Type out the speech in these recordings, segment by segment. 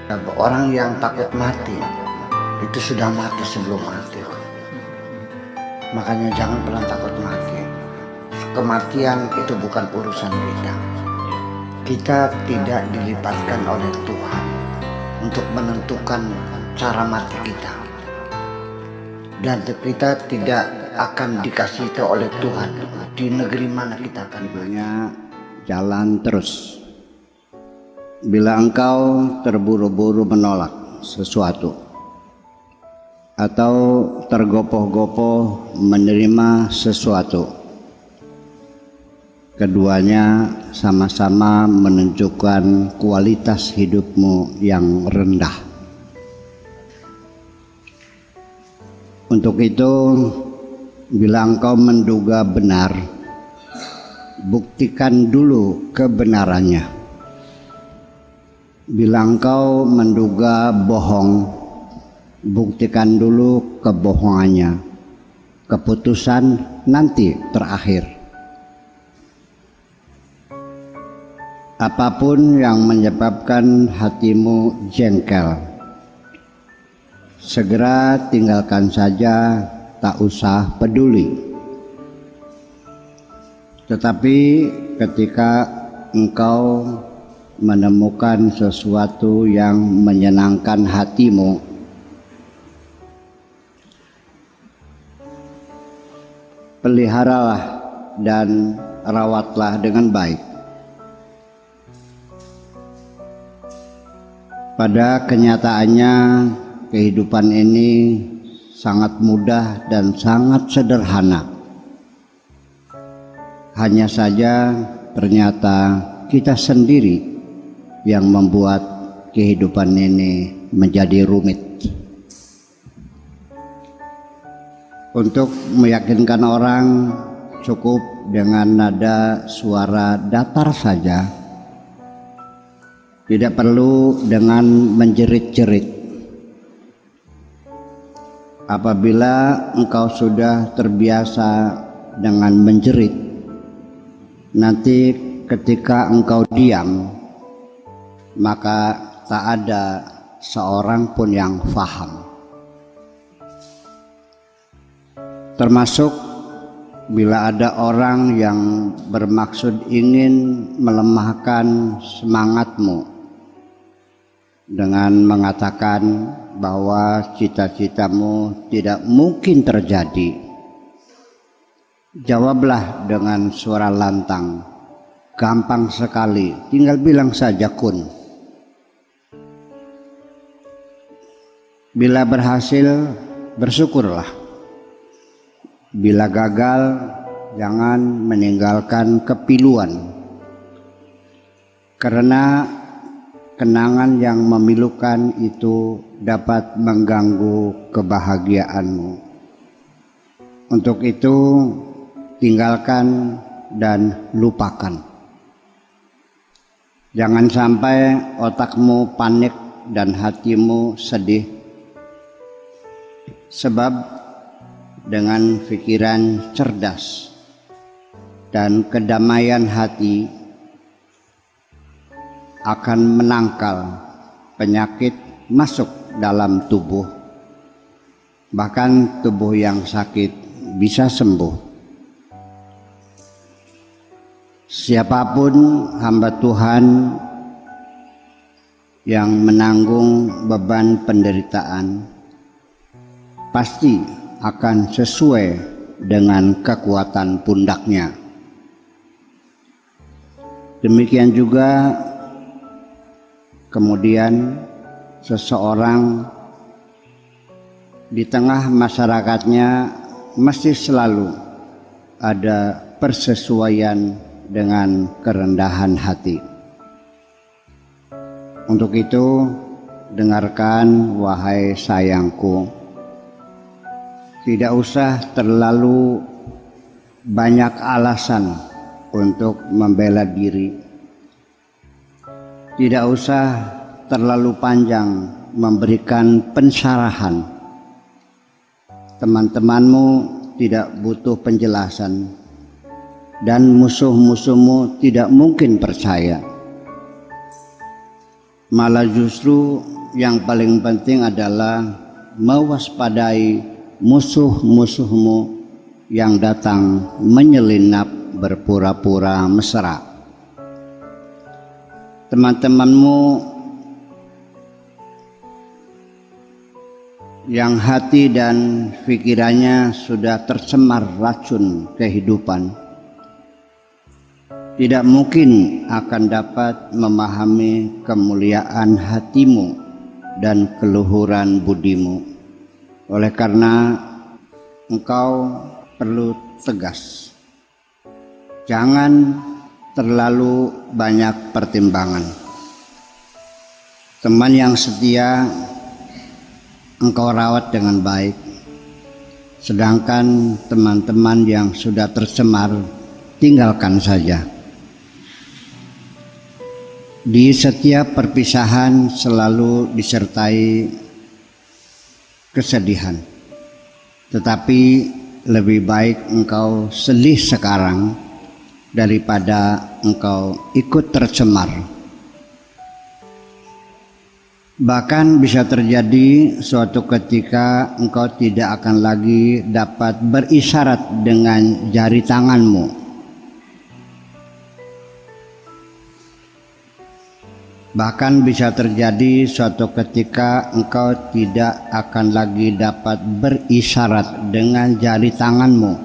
Orang yang takut mati itu sudah mati sebelum mati. Makanya jangan pernah takut mati. Kematian itu bukan urusan kita. Kita tidak dilibatkan oleh Tuhan untuk menentukan cara mati kita. Dan kita tidak akan dikasih tahu oleh Tuhan di negeri mana kita akan jalan terus. Bila engkau terburu-buru menolak sesuatu atau tergopoh-gopoh menerima sesuatu, keduanya sama-sama menunjukkan kualitas hidupmu yang rendah. Untuk itu, bila engkau menduga benar, buktikan dulu kebenarannya. Bila engkau menduga bohong, buktikan dulu kebohongannya. Keputusan nanti terakhir. Apapun yang menyebabkan hatimu jengkel, segera tinggalkan saja, tak usah peduli. Tetapi ketika engkau menemukan sesuatu yang menyenangkan hatimu, peliharalah dan rawatlah dengan baik. Pada kenyataannya, kehidupan ini sangat mudah dan sangat sederhana. Hanya saja ternyata kita sendiri yang membuat kehidupan ini menjadi rumit. Untuk meyakinkan orang, cukup dengan nada suara datar saja. Tidak perlu dengan menjerit-jerit. Apabila engkau sudah terbiasa dengan menjerit, nanti ketika engkau diam, maka tak ada seorang pun yang faham. Termasuk bila ada orang yang bermaksud ingin melemahkan semangatmu dengan mengatakan bahwa cita-citamu tidak mungkin terjadi, jawablah dengan suara lantang, gampang sekali, tinggal bilang saja kun. Bila berhasil, bersyukurlah. Bila gagal, jangan meninggalkan kepiluan. Karena kenangan yang memilukan itu dapat mengganggu kebahagiaanmu. Untuk itu, tinggalkan dan lupakan. Jangan sampai otakmu panik dan hatimu sedih. Sebab dengan pikiran cerdas dan kedamaian hati akan menangkal penyakit masuk dalam tubuh. Bahkan tubuh yang sakit bisa sembuh. Siapapun hamba Tuhan yang menanggung beban penderitaan pasti akan sesuai dengan kekuatan pundaknya. Demikian juga kemudian seseorang di tengah masyarakatnya mesti selalu ada persesuaian dengan kerendahan hati. Untuk itu, dengarkan wahai sayangku, tidak usah terlalu banyak alasan untuk membela diri. Tidak usah terlalu panjang memberikan pensyarahan. Teman-temanmu tidak butuh penjelasan, dan musuh-musuhmu tidak mungkin percaya. Malah justru yang paling penting adalah mewaspadai musuh-musuhmu yang datang menyelinap berpura-pura mesra. Teman-temanmu yang hati dan pikirannya sudah tercemar racun kehidupan tidak mungkin akan dapat memahami kemuliaan hatimu dan keluhuran budimu. Oleh karena engkau perlu tegas, jangan terlalu banyak pertimbangan. Teman yang setia engkau rawat dengan baik, sedangkan teman-teman yang sudah tercemar tinggalkan saja. Di setiap perpisahan selalu disertai kesedihan, tetapi lebih baik engkau sedih sekarang daripada engkau ikut tercemar. Bahkan bisa terjadi suatu ketika engkau tidak akan lagi dapat berisyarat dengan jari tanganmu. Bahkan bisa terjadi suatu ketika engkau tidak akan lagi dapat berisyarat dengan jari tanganmu,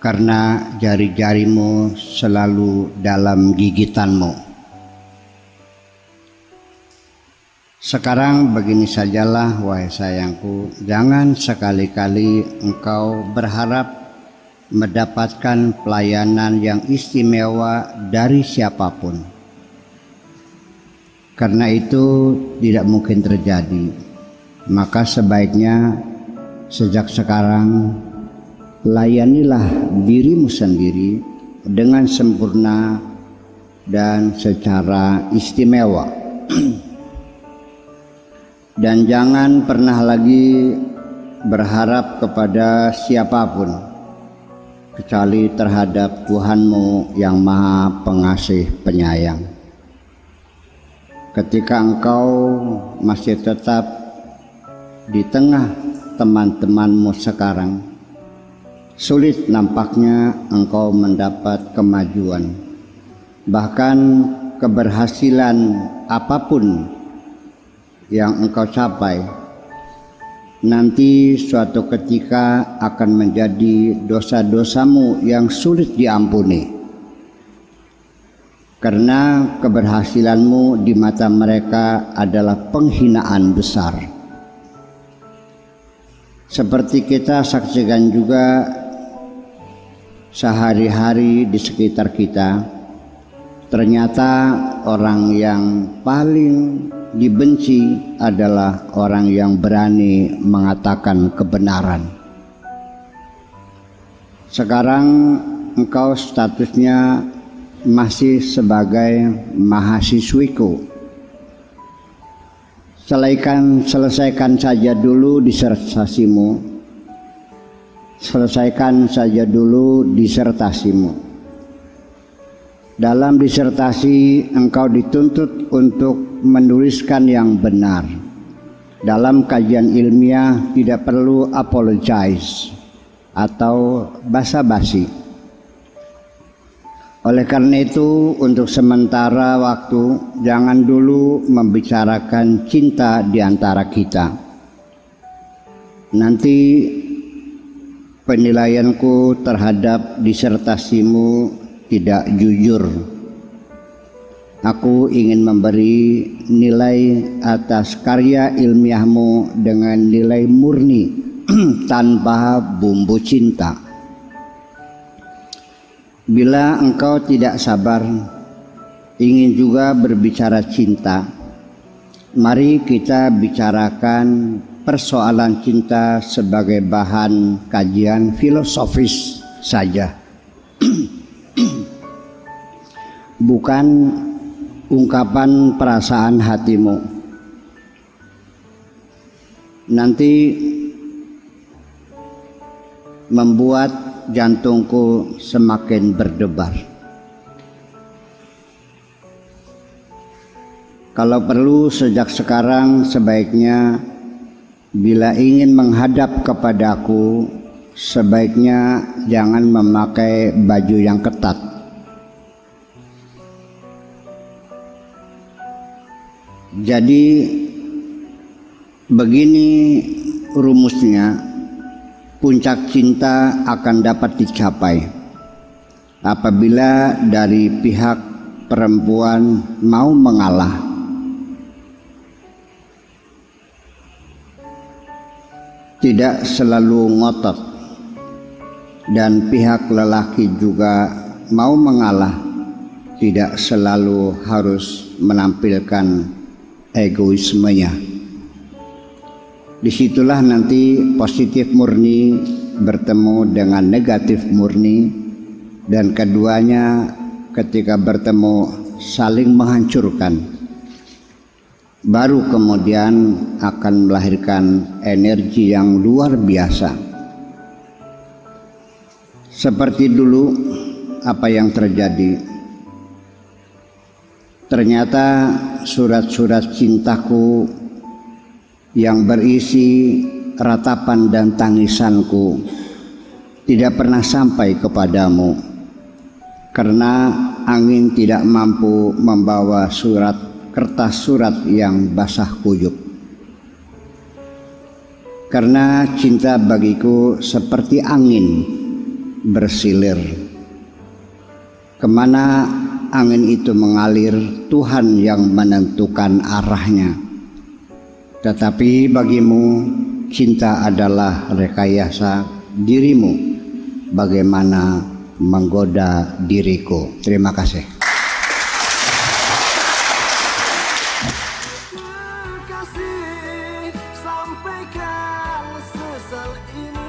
karena jari-jarimu selalu dalam gigitanmu. Sekarang begini sajalah wahai sayangku, jangan sekali-kali engkau berharap mendapatkan pelayanan yang istimewa dari siapapun, karena itu tidak mungkin terjadi. Maka sebaiknya sejak sekarang layanilah dirimu sendiri dengan sempurna dan secara istimewa. Dan jangan pernah lagi berharap kepada siapapun kecuali terhadap Tuhanmu yang Maha Pengasih Penyayang. Ketika engkau masih tetap di tengah teman-temanmu sekarang, sulit nampaknya engkau mendapat kemajuan, bahkan keberhasilan apapun yang engkau capai nanti suatu ketika akan menjadi dosa-dosamu yang sulit diampuni, karena keberhasilanmu di mata mereka adalah penghinaan besar. Seperti kita saksikan juga sehari-hari di sekitar kita, ternyata orang yang paling dibenci adalah orang yang berani mengatakan kebenaran. Sekarang engkau statusnya masih sebagai mahasiswiku. Selesaikan saja dulu disertasimu. Selesaikan saja dulu disertasimu. Dalam disertasi engkau dituntut untuk menuliskan yang benar. Dalam kajian ilmiah tidak perlu apologize atau basa-basi. Oleh karena itu, untuk sementara waktu jangan dulu membicarakan cinta di antara kita. Nanti penilaianku terhadap disertasimu tidak jujur. Aku ingin memberi nilai atas karya ilmiahmu dengan nilai murni tanpa bumbu cinta. Bila engkau tidak sabar ingin juga berbicara cinta, mari kita bicarakan persoalan cinta sebagai bahan kajian filosofis saja. Bukan ungkapan perasaan hatimu. Nanti membuat jantungku semakin berdebar. Kalau perlu sejak sekarang sebaiknya bila ingin menghadap kepadaku, sebaiknya jangan memakai baju yang ketat. Jadi begini rumusnya, puncak cinta akan dapat dicapai apabila dari pihak perempuan mau mengalah. Tidak selalu ngotot, dan pihak lelaki juga mau mengalah, tidak selalu harus menampilkan egoismenya. Disitulah nanti positif murni bertemu dengan negatif murni, dan keduanya ketika bertemu saling menghancurkan. Baru kemudian akan melahirkan energi yang luar biasa. Seperti dulu apa yang terjadi? Ternyata surat-surat cintaku yang berisi ratapan dan tangisanku tidak pernah sampai kepadamu, karena angin tidak mampu membawa kertas surat yang basah kuyup. Karena cinta bagiku seperti angin bersilir. Kemana angin itu mengalir, Tuhan yang menentukan arahnya. Tetapi bagimu, cinta adalah rekayasa dirimu bagaimana menggoda diriku. Terima kasih. Sampaikan sesal ini.